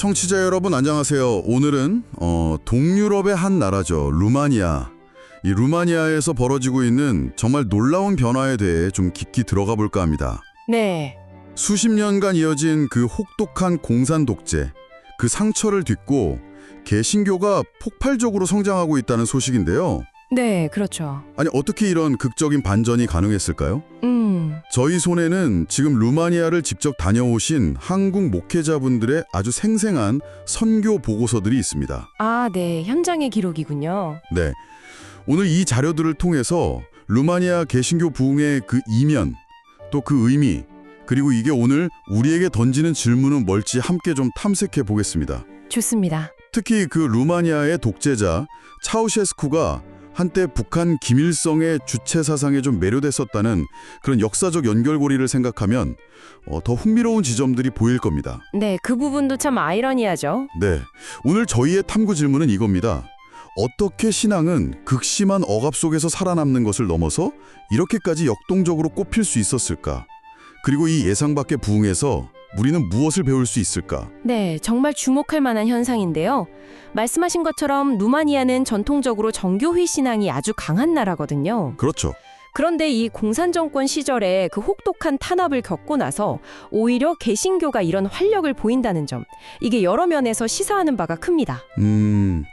청취자 여러분 안녕하세요. 오늘은 동유럽의 한 나라죠. 루마니아. 이 루마니아에서 벌어지고 있는 정말 놀라운 변화에 대해 좀 깊이 들어가 볼까 합니다. 네, 수십 년간 이어진 그 혹독한 공산 독재, 그 상처를 딛고 개신교가 폭발적으로 성장하고 있다는 소식인데요. 네, 그렇죠. 아니 어떻게 이런 극적인 반전이 가능했을까요? 저희 손에는 지금 루마니아를 직접 다녀오신 한국 목회자분들의 아주 생생한 선교 보고서들이 있습니다. 아, 네, 현장의 기록이군요. 네, 오늘 이 자료들을 통해서 루마니아 개신교 부흥의 그 이면, 또 그 의미, 그리고 이게 오늘 우리에게 던지는 질문은 뭘지 함께 좀 탐색해 보겠습니다. 좋습니다. 특히 그 루마니아의 독재자 차우셰스쿠가 한때 북한 김일성의 주체 사상에 좀 매료됐었다는 그런 역사적 연결고리를 생각하면 더 흥미로운 지점들이 보일 겁니다. 네, 그 부분도 참 아이러니하죠. 네, 오늘 저희의 탐구 질문은 이겁니다. 어떻게 신앙은 극심한 억압 속에서 살아남는 것을 넘어서 이렇게까지 역동적으로 꼽힐 수 있었을까? 그리고 이 예상 밖의 부흥에서 우리는 무엇을 배울 수 있을까? 네, 정말 주목할 만한 현상인데요. 말씀하신 것처럼 루마니아는 전통적으로 정교회 신앙이 아주 강한 나라거든요. 그렇죠. 그런데 이 공산정권 시절에 그 혹독한 탄압을 겪고 나서 오히려 개신교가 이런 활력을 보인다는 점, 이게 여러 면에서 시사하는 바가 큽니다.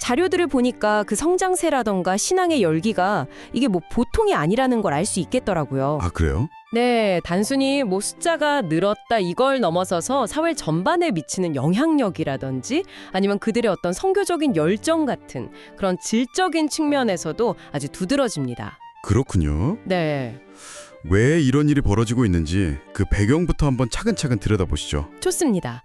자료들을 보니까 그 성장세라던가 신앙의 열기가 이게 뭐 보통이 아니라는 걸 알 수 있겠더라고요. 아, 그래요? 네, 단순히 뭐 숫자가 늘었다 이걸 넘어서서 사회 전반에 미치는 영향력이라든지 아니면 그들의 어떤 선교적인 열정 같은 그런 질적인 측면에서도 아주 두드러집니다. 그렇군요. 네, 왜 이런 일이 벌어지고 있는지 그 배경부터 한번 차근차근 들여다보시죠. 좋습니다.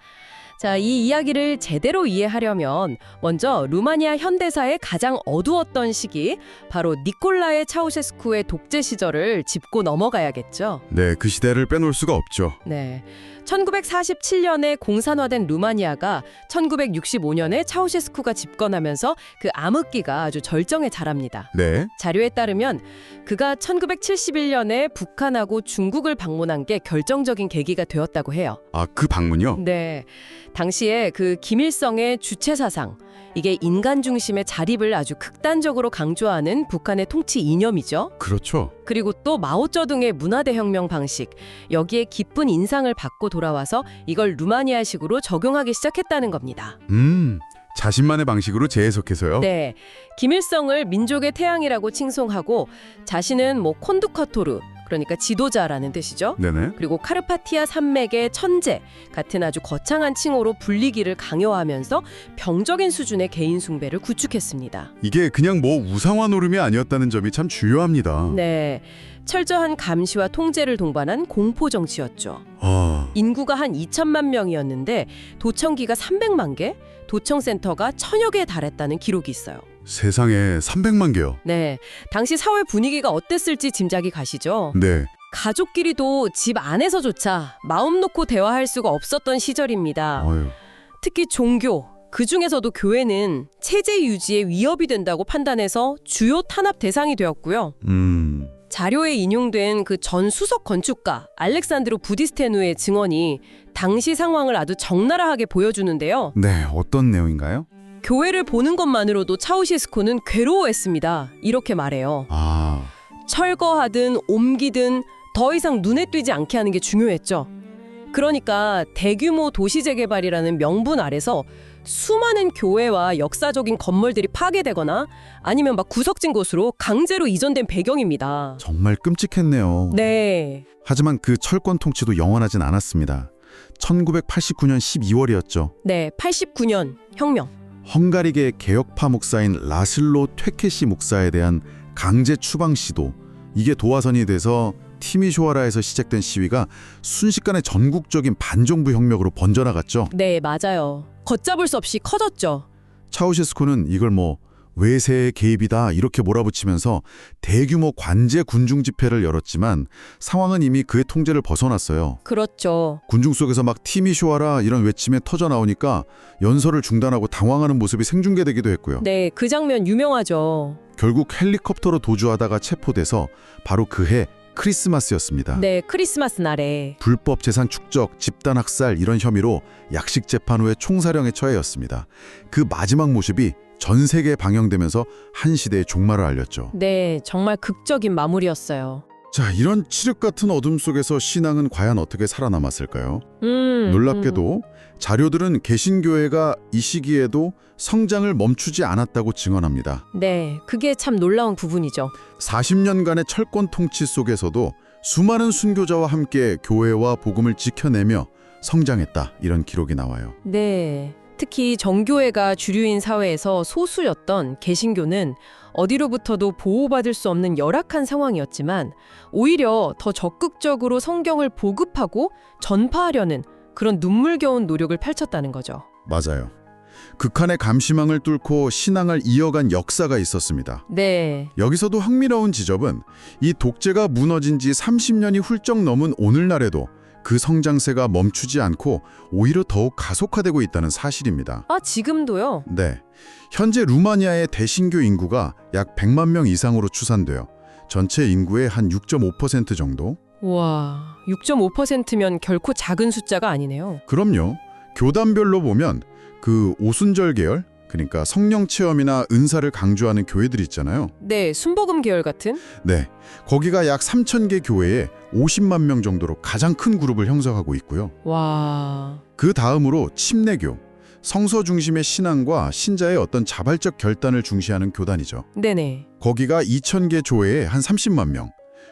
자, 이 이야기를 제대로 이해하려면 먼저 루마니아 현대사의 가장 어두웠던 시기, 바로 니콜라의 차우셰스쿠의 독재 시절을 짚고 넘어가야겠죠. 네, 그 시대를 빼놓을 수가 없죠. 네, 1947년에 공산화된 루마니아가 1965년에 차우셰스쿠가 집권하면서 그 암흑기가 아주 절정에 달합니다. 네, 자료에 따르면 그가 1971년에 북한하고 중국을 방문한 게 결정적인 계기가 되었다고 해요. 아, 그 방문요? 네, 당시에 그 김일성의 주체 사상, 이게 인간 중심의 자립을 아주 극단적으로 강조하는 북한의 통치 이념이죠. 그렇죠. 그리고 또 마오쩌둥의 문화대혁명 방식, 여기에 깊은 인상을 받고 돌아와서 이걸 루마니아식으로 적용하기 시작했다는 겁니다. 자신만의 방식으로 재해석해서요? 네, 김일성을 민족의 태양이라고 칭송하고 자신은 뭐 콘두커토르, 그러니까 지도자라는 뜻이죠. 네네. 그리고 카르파티아 산맥의 천재 같은 아주 거창한 칭호로 불리기를 강요하면서 병적인 수준의 개인 숭배를 구축했습니다. 이게 그냥 뭐 우상화 노름이 아니었다는 점이 참 중요합니다. 네, 철저한 감시와 통제를 동반한 공포 정치였죠. 인구가 한 2천만 명이었는데 도청기가 300만 개, 도청센터가 1000여 개에 달했다는 기록이 있어요. 세상에 300만 개요? 네, 당시 사회 분위기가 어땠을지 짐작이 가시죠? 네. 가족끼리도 집 안에서조차 마음 놓고 대화할 수가 없었던 시절입니다. 어휴. 특히 종교, 그중에서도 교회는 체제 유지에 위협이 된다고 판단해서 주요 탄압 대상이 되었고요. 자료에 인용된 그 전 수석 건축가 알렉산드로 부디스테누의 증언이 당시 상황을 아주 적나라하게 보여주는데요. 네, 어떤 내용인가요? 교회를 보는 것만으로도 차우셰스쿠는 괴로워했습니다. 이렇게 말해요. 철거하든 옮기든 더 이상 눈에 띄지 않게 하는 게 중요했죠. 그러니까 대규모 도시 재개발이라는 명분 아래서 수많은 교회와 역사적인 건물들이 파괴되거나 아니면 막 구석진 곳으로 강제로 이전된 배경입니다. 정말 끔찍했네요. 네. 하지만 그 철권 통치도 영원하진 않았습니다. 1989년 12월이었죠. 네, 89년 혁명. 헝가리계 개혁파 목사인 라슬로 퇴케시 목사에 대한 강제 추방 시도, 이게 도화선이 돼서 티미쇼아라에서 시작된 시위가 순식간에 전국적인 반정부 혁명으로 번져나갔죠. 네, 맞아요. 걷잡을 수 없이 커졌죠. 차우셰스쿠는 이걸 뭐 외세의 개입이다 이렇게 몰아붙이면서 대규모 관제 군중 집회를 열었지만 상황은 이미 그의 통제를 벗어났어요. 그렇죠. 군중 속에서 막 티미쇼아라 이런 외침에 터져 나오니까 연설을 중단하고 당황하는 모습이 생중계되기도 했고요. 네, 그 장면 유명하죠. 결국 헬리콥터로 도주하다가 체포돼서 바로 그해 크리스마스였습니다. 네, 크리스마스 날에. 불법 재산 축적, 집단 학살 이런 혐의로 약식 재판 후에 총사령에 처해였습니다. 그 마지막 모습이 전 세계에 방영되면서 한 시대의 종말을 알렸죠. 네, 정말 극적인 마무리였어요. 자, 이런 칠흑 같은 어둠 속에서 신앙은 과연 어떻게 살아남았을까요? 놀랍게도 자료들은 개신교회가 이 시기에도 성장을 멈추지 않았다고 증언합니다. 네, 그게 참 놀라운 부분이죠. 40년간의 철권 통치 속에서도 수많은 순교자와 함께 교회와 복음을 지켜내며 성장했다, 이런 기록이 나와요. 네, 특히 정교회가 주류인 사회에서 소수였던 개신교는 어디로부터도 보호받을 수 없는 열악한 상황이었지만 오히려 더 적극적으로 성경을 보급하고 전파하려는 그런 눈물겨운 노력을 펼쳤다는 거죠. 맞아요. 극한의 감시망을 뚫고 신앙을 이어간 역사가 있었습니다. 네, 여기서도 흥미로운 지점은 이 독재가 무너진 지 30년이 훌쩍 넘은 오늘날에도 그 성장세가 멈추지 않고 오히려 더욱 가속화되고 있다는 사실입니다. 아, 지금도요? 네, 현재 루마니아의 대신교 인구가 약 100만 명 이상으로 추산돼요. 전체 인구의 한 6.5% 정도? 와, 6.5%면 결코 작은 숫자가 아니네요. 그럼요. 교단별로 보면 그 오순절 계열, 그러니까 성령 체험이나 은사를 강조하는 교회들 있잖아요. 네, 순복음 계열 같은? 네, 거기가 약 3,000개 교회에 50만 명 정도로 가장 큰 그룹을 형성하고 있고요. 와, 그 다음으로 침례교, 성서 중심의 신앙과 신자의 어떤 자발적 결단을 중시하는 교단이죠. 네네. 거기가 2,000개 조회에 한 30만 명,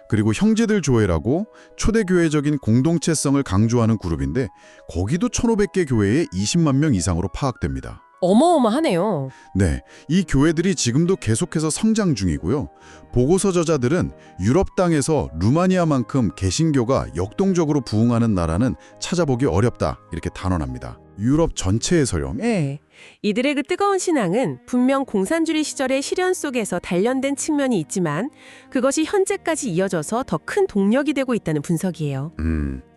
그리고 형제들 조회라고 초대교회적인 공동체성을 강조하는 그룹인데 거기도 1,500개 교회에 20만 명 이상으로 파악됩니다. 어마어마하네요. 네, 이 교회들이 지금도 계속해서 성장 중이고요. 보고서 저자들은 유럽 땅에서 루마니아만큼 개신교가 역동적으로 부흥하는 나라는 찾아보기 어렵다, 이렇게 단언합니다. 유럽 전체에서요. 네. 이들의 그 뜨거운 신앙은 분명 공산주의 시절의 시련 속에서 단련된 측면이 있지만 그것이 현재까지 이어져서 더 큰 동력이 되고 있다는 분석이에요.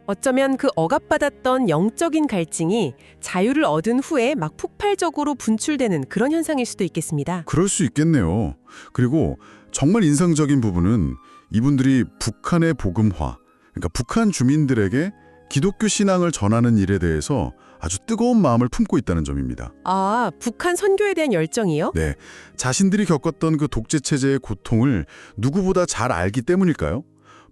어쩌면 그 억압받았던 영적인 갈증이 자유를 얻은 후에 막 폭발적으로 분출되는 그런 현상일 수도 있겠습니다. 그럴 수 있겠네요. 그리고 정말 인상적인 부분은 이분들이 북한의 복음화, 그러니까 북한 주민들에게 기독교 신앙을 전하는 일에 대해서 아주 뜨거운 마음을 품고 있다는 점입니다. 아, 북한 선교에 대한 열정이요? 네, 자신들이 겪었던 그 독재 체제의 고통을 누구보다 잘 알기 때문일까요?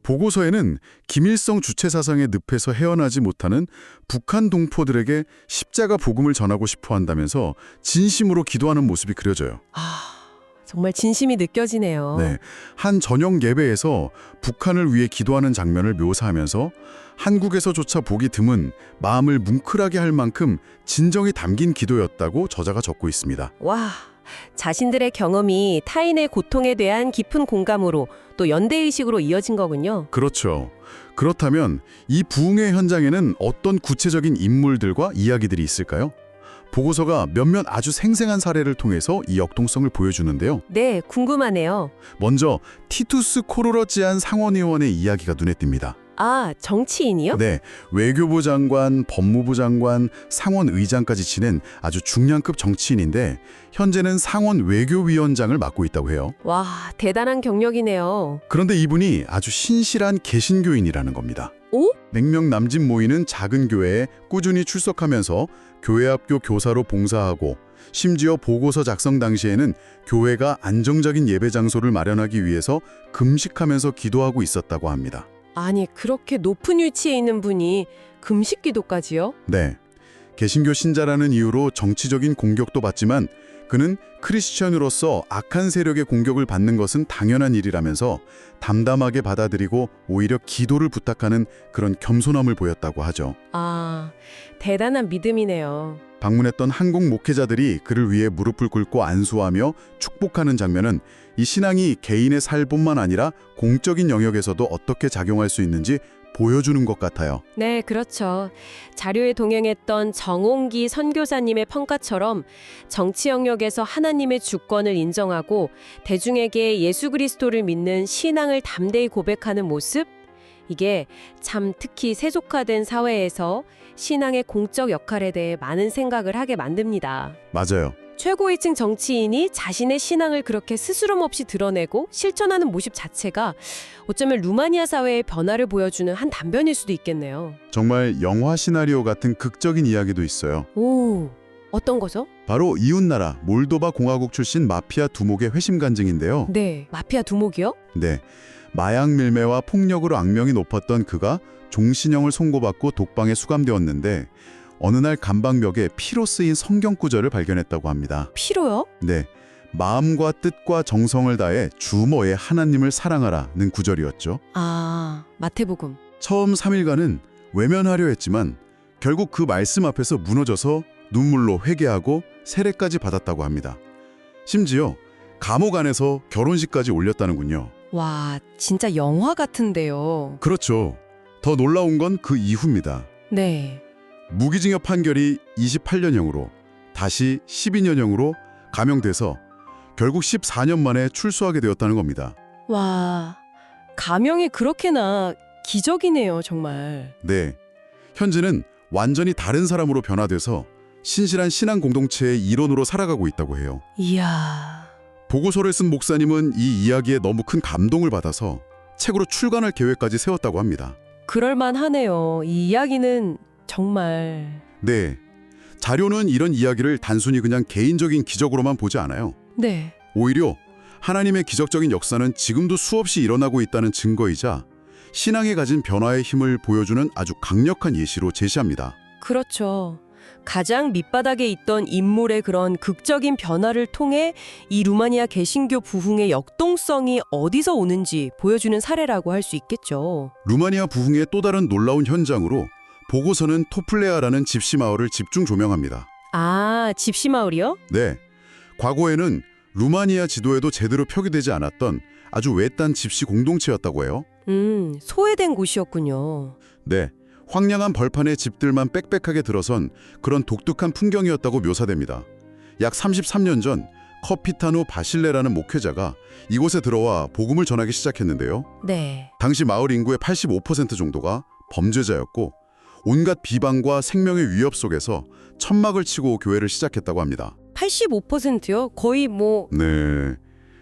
보고서에는 김일성 주체 사상의 늪에서 헤어나지 못하는 북한 동포들에게 십자가 복음을 전하고 싶어 한다면서 진심으로 기도하는 모습이 그려져요. 아, 정말 진심이 느껴지네요. 네, 한 저녁 예배에서 북한을 위해 기도하는 장면을 묘사하면서 한국에서조차 보기 드문 마음을 뭉클하게 할 만큼 진정이 담긴 기도였다고 저자가 적고 있습니다. 와, 자신들의 경험이 타인의 고통에 대한 깊은 공감으로 또 연대의식으로 이어진 거군요. 그렇죠. 그렇다면 이 부흥의 현장에는 어떤 구체적인 인물들과 이야기들이 있을까요? 보고서가 몇몇 아주 생생한 사례를 통해서 이 역동성을 보여주는데요. 네, 궁금하네요. 먼저 티투스 코르러지안 상원의원의 이야기가 눈에 띕니다. 아, 정치인이요? 네, 외교부 장관, 법무부 장관, 상원 의장까지 지낸 아주 중량급 정치인인데 현재는 상원 외교위원장을 맡고 있다고 해요. 와, 대단한 경력이네요. 그런데 이분이 아주 신실한 개신교인이라는 겁니다. 오? 100명 남짓 모이는 작은 교회에 꾸준히 출석하면서 교회학교 교사로 봉사하고 심지어 보고서 작성 당시에는 교회가 안정적인 예배 장소를 마련하기 위해서 금식하면서 기도하고 있었다고 합니다. 아니, 그렇게 높은 위치에 있는 분이 금식 기도까지요? 네, 개신교 신자라는 이유로 정치적인 공격도 받지만 그는 크리스천으로서 악한 세력의 공격을 받는 것은 당연한 일이라면서 담담하게 받아들이고 오히려 기도를 부탁하는 그런 겸손함을 보였다고 하죠. 아, 대단한 믿음이네요. 방문했던 한국 목회자들이 그를 위해 무릎을 꿇고 안수하며 축복하는 장면은 이 신앙이 개인의 삶뿐만 아니라 공적인 영역에서도 어떻게 작용할 수 있는지 보여주는 것 같아요. 네, 그렇죠. 자료에 동행했던 정홍기 선교사님의 평가처럼 정치 영역에서 하나님의 주권을 인정하고 대중에게 예수 그리스도를 믿는 신앙을 담대히 고백하는 모습? 이게 참 특히 세속화된 사회에서 신앙의 공적 역할에 대해 많은 생각을 하게 만듭니다. 맞아요. 최고위층 정치인이 자신의 신앙을 그렇게 스스럼 없이 드러내고 실천하는 모습 자체가 어쩌면 루마니아 사회의 변화를 보여주는 한 단변일 수도 있겠네요. 정말 영화 시나리오 같은 극적인 이야기도 있어요. 오, 어떤 거죠? 바로 이웃나라 몰도바 공화국 출신 마피아 두목의 회심 간증인데요. 네, 마피아 두목이요? 네, 마약 밀매와 폭력으로 악명이 높았던 그가 종신형을 선고받고 독방에 수감되었는데 어느 날 감방벽에 피로 쓰인 성경 구절을 발견했다고 합니다. 피로요? 네, 마음과 뜻과 정성을 다해 주모의 하나님을 사랑하라는 구절이었죠. 아, 마태복음. 처음 3일간은 외면하려 했지만 결국 그 말씀 앞에서 무너져서 눈물로 회개하고 세례까지 받았다고 합니다. 심지어 감옥 안에서 결혼식까지 올렸다는군요. 와, 진짜 영화 같은데요. 그렇죠. 더 놀라운 건 그 이후입니다. 네. 무기징역 판결이 28년형으로 다시 12년형으로 감형돼서 결국 14년 만에 출소하게 되었다는 겁니다. 와, 가명이 그렇게나 기적이네요, 정말. 네, 현재는 완전히 다른 사람으로 변화돼서 신실한 신앙 공동체의 일원으로 살아가고 있다고 해요. 이야. 보고서를 쓴 목사님은 이 이야기에 너무 큰 감동을 받아서 책으로 출간할 계획까지 세웠다고 합니다. 그럴만하네요. 이 이야기는 정말. 네, 자료는 이런 이야기를 단순히 그냥 개인적인 기적으로만 보지 않아요. 네. 오히려 하나님의 기적적인 역사는 지금도 수없이 일어나고 있다는 증거이자 신앙에 가진 변화의 힘을 보여주는 아주 강력한 예시로 제시합니다. 그렇죠. 가장 밑바닥에 있던 인물의 그런 극적인 변화를 통해 이 루마니아 개신교 부흥의 역동성이 어디서 오는지 보여주는 사례라고 할 수 있겠죠. 루마니아 부흥의 또 다른 놀라운 현장으로 보고서는 토플레아라는 집시 마을을 집중 조명합니다. 아, 집시 마을이요? 네, 과거에는 루마니아 지도에도 제대로 표기되지 않았던 아주 외딴 집시 공동체였다고 해요. 소외된 곳이었군요. 네, 황량한 벌판에 집들만 빽빽하게 들어선 그런 독특한 풍경이었다고 묘사됩니다. 약 33년 전 커피타노 바실레라는 목회자가 이곳에 들어와 복음을 전하기 시작했는데요. 네. 당시 마을 인구의 85% 정도가 범죄자였고 온갖 비방과 생명의 위협 속에서 천막을 치고 교회를 시작했다고 합니다. 85%요? 거의 뭐. 네,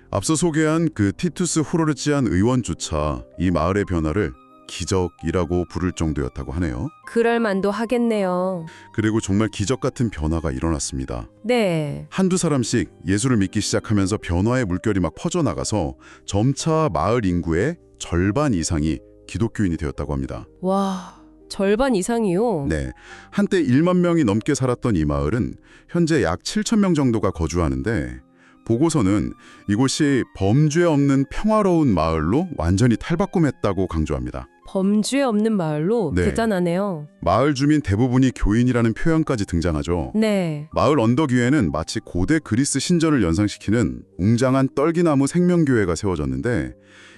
앞서 소개한 그 티투스 후르르치안 의원조차 이 마을의 변화를 기적이라고 부를 정도였다고 하네요. 그럴 만도 하겠네요. 그리고 정말 기적 같은 변화가 일어났습니다. 네. 한두 사람씩 예수를 믿기 시작하면서 변화의 물결이 막 퍼져나가서 점차 마을 인구의 절반 이상이 기독교인이 되었다고 합니다. 와, 절반 이상이요? 네, 한때 1만 명이 넘게 살았던 이 마을은 현재 약 7천 명 정도가 거주하는데 보고서는 이곳이 범죄 없는 평화로운 마을로 완전히 탈바꿈했다고 강조합니다. 범죄 없는 마을로? 네. 대단하네요. 마을 주민 대부분이 교인이라는 표현까지 등장하죠. 네. 마을 언덕 위에는 마치 고대 그리스 신전을 연상시키는 웅장한 떨기나무 생명교회가 세워졌는데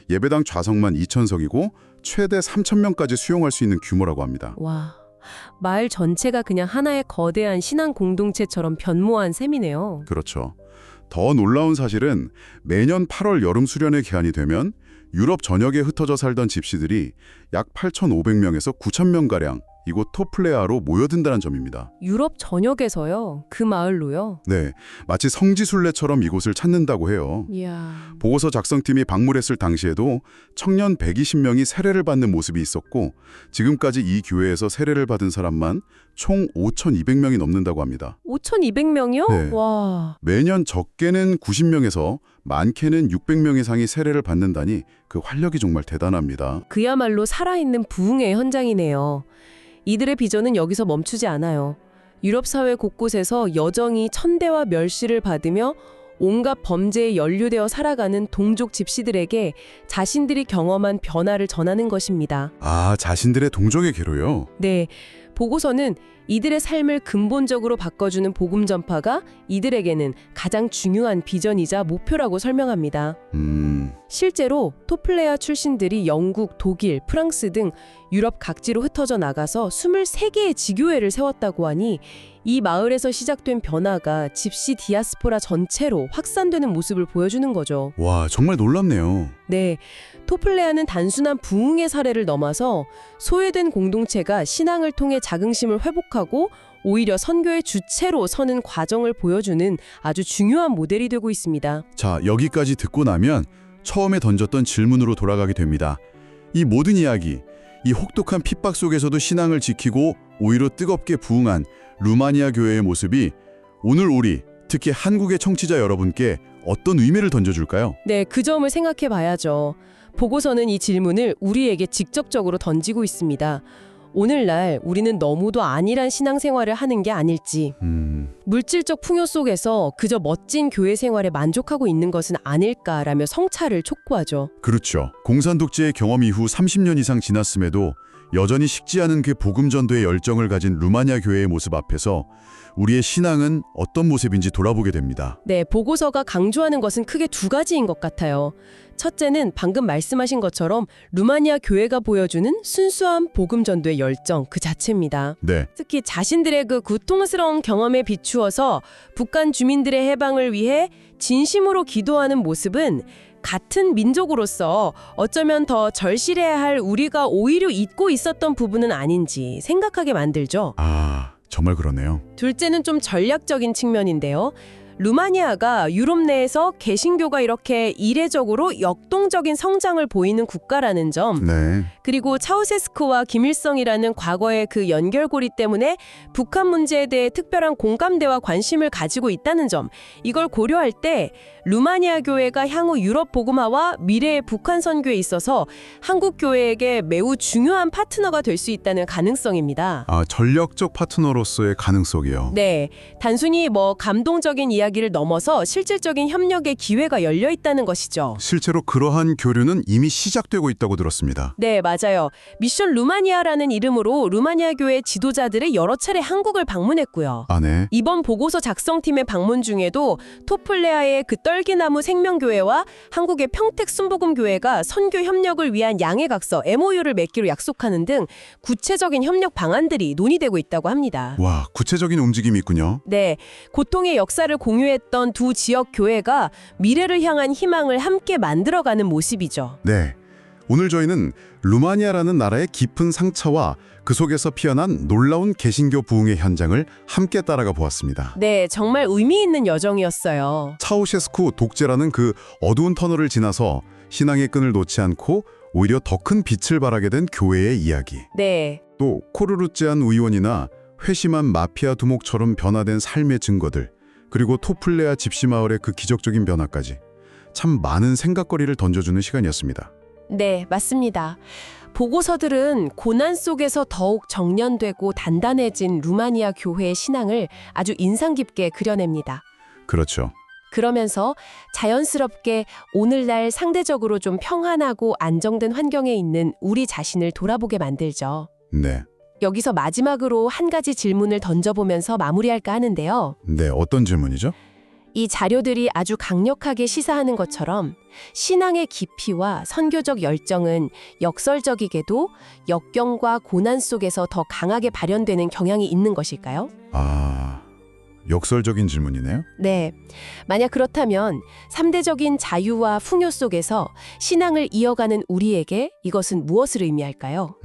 예배당 좌석만 2,000석이고 최대 3,000명까지 수용할 수 있는 규모라고 합니다. 와, 마을 전체가 그냥 하나의 거대한 신앙 공동체처럼 변모한 셈이네요. 그렇죠. 더 놀라운 사실은 매년 8월 여름 수련회 기한이 되면 유럽 전역에 흩어져 살던 집시들이 약 8,500명에서 9,000명가량 이곳 토플레아로 모여든다는 점입니다. 유럽 전역에서요? 그 마을로요? 네, 마치 성지순례처럼 이곳을 찾는다고 해요. 이야. 보고서 작성팀이 방문했을 당시에도 청년 120명이 세례를 받는 모습이 있었고 지금까지 이 교회에서 세례를 받은 사람만 총 5,200명이 넘는다고 합니다. 5,200명이요? 네. 와. 매년 적게는 90명에서 많게는 600명 이상이 세례를 받는다니 그 활력이 정말 대단합니다. 그야말로 살아있는 부흥의 현장이네요. 이들의 비전은 여기서 멈추지 않아요. 유럽 사회 곳곳에서 여정이 천대와 멸시를 받으며 온갖 범죄에 연루되어 살아가는 동족 집시들에게 자신들이 경험한 변화를 전하는 것입니다. 아, 자신들의 동족의 괴로요? 네, 보고서는 이들의 삶을 근본적으로 바꿔주는 복음 전파가 이들에게는 가장 중요한 비전이자 목표라고 설명합니다. 실제로 토플레아 출신들이 영국, 독일, 프랑스 등 유럽 각지로 흩어져 나가서 23개의 지교회를 세웠다고 하니 이 마을에서 시작된 변화가 집시 디아스포라 전체로 확산되는 모습을 보여주는 거죠. 와, 정말 놀랍네요. 네, 토플레아는 단순한 부흥의 사례를 넘어서 소외된 공동체가 신앙을 통해 자긍심을 회복하고 오히려 선교의 주체로 서는 과정을 보여주는 아주 중요한 모델이 되고 있습니다. 자, 여기까지 듣고 나면 처음에 던졌던 질문으로 돌아가게 됩니다. 이 모든 이야기, 이 혹독한 핍박 속에서도 신앙을 지키고 오히려 뜨겁게 부응한 루마니아 교회의 모습이 오늘 우리, 특히 한국의 청취자 여러분께 어떤 의미를 던져줄까요? 네, 그 점을 생각해 봐야죠. 보고서는 이 질문을 우리에게 직접적으로 던지고 있습니다. 오늘날 우리는 너무도 안일한 신앙생활을 하는 게 아닐지, 물질적 풍요 속에서 그저 멋진 교회 생활에 만족하고 있는 것은 아닐까라며 성찰을 촉구하죠. 그렇죠. 공산 독재의 경험 이후 30년 이상 지났음에도 여전히 식지 않은 그 복음 전도의 열정을 가진 루마니아 교회의 모습 앞에서 우리의 신앙은 어떤 모습인지 돌아보게 됩니다. 네, 보고서가 강조하는 것은 크게 두 가지인 것 같아요. 첫째는 방금 말씀하신 것처럼 루마니아 교회가 보여주는 순수한 복음 전도의 열정 그 자체입니다. 네, 특히 자신들의 그 고통스러운 경험에 비추어서 북한 주민들의 해방을 위해 진심으로 기도하는 모습은 같은 민족으로서 어쩌면 더 절실해야 할 우리가 오히려 잊고 있었던 부분은 아닌지 생각하게 만들죠. 정말 그러네요. 둘째는 좀 전략적인 측면인데요. 루마니아가 유럽 내에서 개신교가 이렇게 이례적으로 역동적인 성장을 보이는 국가라는 점, 네, 그리고 차우세스크와 김일성이라는 과거의 그 연결고리 때문에 북한 문제에 대해 특별한 공감대와 관심을 가지고 있다는 점, 이걸 고려할 때 루마니아 교회가 향후 유럽 복음화와 미래의 북한 선교에 있어서 한국 교회에게 매우 중요한 파트너가 될 수 있다는 가능성입니다. 전략적 파트너로서의 가능성이요. 네, 단순히 감동적인 이야기를 넘어서 실질적인 협력의 기회가 열려 있다는 것이죠. 실제로 그러한 교류는 이미 시작되고 있다고 들었습니다. 네, 맞아요. 미션 루마니아라는 이름으로 루마니아 교회 지도자들이 여러 차례 한국을 방문했고요. 네. 이번 보고서 작성팀의 방문 중에도 토플레아의 그 떨기나무 생명교회와 한국의 평택 순복음교회가 선교 협력을 위한 양해각서 MOU를 맺기로 약속하는 등 구체적인 협력 방안들이 논의되고 있다고 합니다. 와, 구체적인 움직임이 있군요. 네, 고통의 역사를 공유했던 두 지역 교회가 미래를 향한 희망을 함께 만들어가는 모습이죠. 네, 오늘 저희는 루마니아라는 나라의 깊은 상처와 그 속에서 피어난 놀라운 개신교 부흥의 현장을 함께 따라가 보았습니다. 네, 정말 의미 있는 여정이었어요. 차우셰스쿠 독재라는 그 어두운 터널을 지나서 신앙의 끈을 놓지 않고 오히려 더 큰 빛을 발하게 된 교회의 이야기. 네, 또 코르루찌안 의원이나 회심한 마피아 두목처럼 변화된 삶의 증거들, 그리고 토플레아 집시마을의 그 기적적인 변화까지 참 많은 생각거리를 던져주는 시간이었습니다. 네, 맞습니다. 보고서들은 고난 속에서 더욱 정련되고 단단해진 루마니아 교회의 신앙을 아주 인상 깊게 그려냅니다. 그렇죠. 그러면서 자연스럽게 오늘날 상대적으로 좀 평안하고 안정된 환경에 있는 우리 자신을 돌아보게 만들죠. 네. 여기서 마지막으로 한 가지 질문을 던져보면서 마무리할까 하는데요. 네, 어떤 질문이죠? 이 자료들이 아주 강력하게 시사하는 것처럼 신앙의 깊이와 선교적 열정은 역설적이게도 역경과 고난 속에서 더 강하게 발현되는 경향이 있는 것일까요? 역설적인 질문이네요. 네. 만약 그렇다면 3대적인 자유와 풍요 속에서 신앙을 이어가는 우리에게 이것은 무엇을 의미할까요?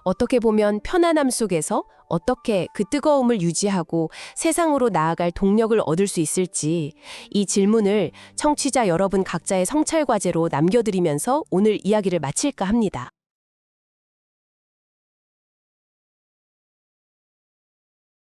어떻게 보면 편안함 속에서 어떻게 그 뜨거움을 유지하고 세상으로 나아갈 동력을 얻을 수 있을지 이 질문을 청취자 여러분 각자의 성찰 과제로 남겨드리면서 오늘 이야기를 마칠까 합니다.